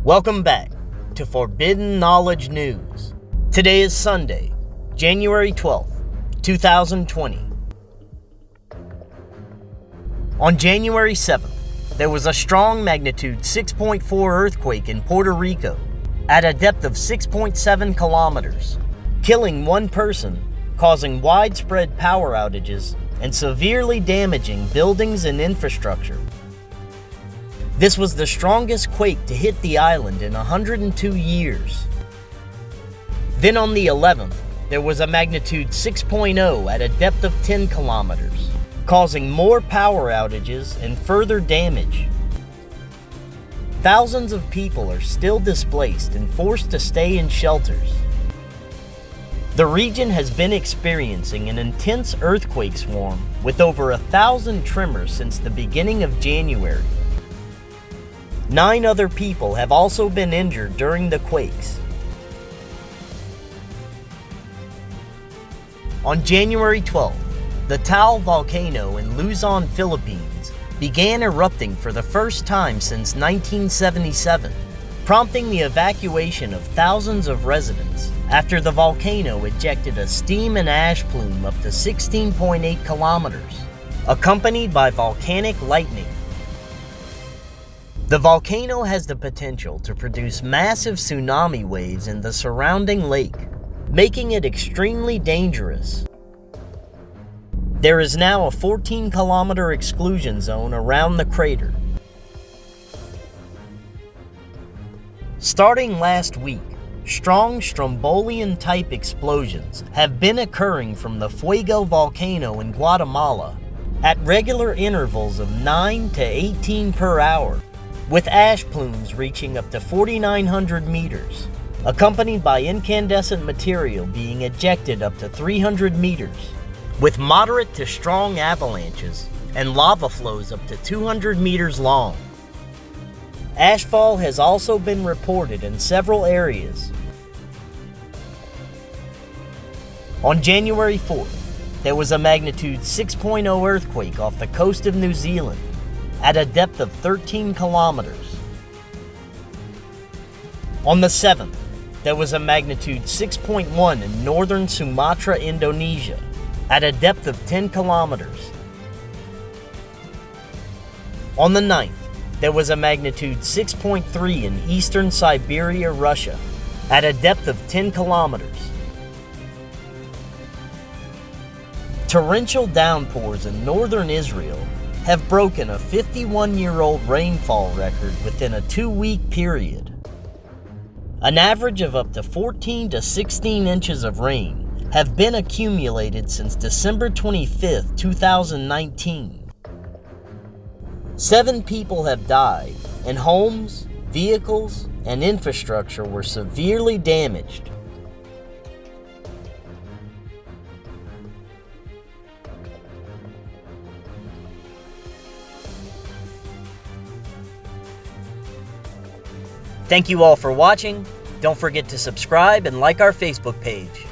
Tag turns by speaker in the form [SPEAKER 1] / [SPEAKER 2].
[SPEAKER 1] Welcome back to Forbidden Knowledge News. Today is Sunday, January 12th, 2020. On January 7th, there was a strong magnitude 6.4 earthquake in Puerto Rico at a depth of 6.7 kilometers, killing one person, causing widespread power outages, and severely damaging buildings and infrastructure. This was the strongest quake to hit the island in 102 years. Then on the 11th, there was a magnitude 6.0 at a depth of 10 kilometers, causing more power outages and further damage. Thousands of people are still displaced and forced to stay in shelters. The region has been experiencing an intense earthquake swarm with over 1,000 tremors since the beginning of January. 9 other people have also been injured during the quakes. On January 12th, the Taal volcano in Luzon, Philippines, began erupting for the first time since 1977, prompting the evacuation of thousands of residents after the volcano ejected a steam and ash plume up to 16.8 kilometers, accompanied by volcanic lightning. The volcano has the potential to produce massive tsunami waves in the surrounding lake, making it extremely dangerous. There is now a 14-kilometer exclusion zone around the crater. Starting last week, strong Strombolian-type explosions have been occurring from the Fuego volcano in Guatemala at regular intervals of 9 to 18 per hour, with ash plumes reaching up to 4,900 meters, accompanied by incandescent material being ejected up to 300 meters, with moderate to strong avalanches and lava flows up to 200 meters long. Ashfall has also been reported in several areas. On January 4th, there was a magnitude 6.0 earthquake off the coast of New Zealand at a depth of 13 kilometers. On the 7th, there was a magnitude 6.1 in northern Sumatra, Indonesia, at a depth of 10 kilometers. On the 9th, there was a magnitude 6.3 in eastern Siberia, Russia, at a depth of 10 kilometers. Torrential downpours in northern Israel have broken a 51-year-old rainfall record within a 2-week period. An average of up to 14 to 16 inches of rain have been accumulated since December 25, 2019. 7 people have died, and homes, vehicles, and infrastructure were severely damaged. Thank you all for watching. Don't forget to subscribe and like our Facebook page.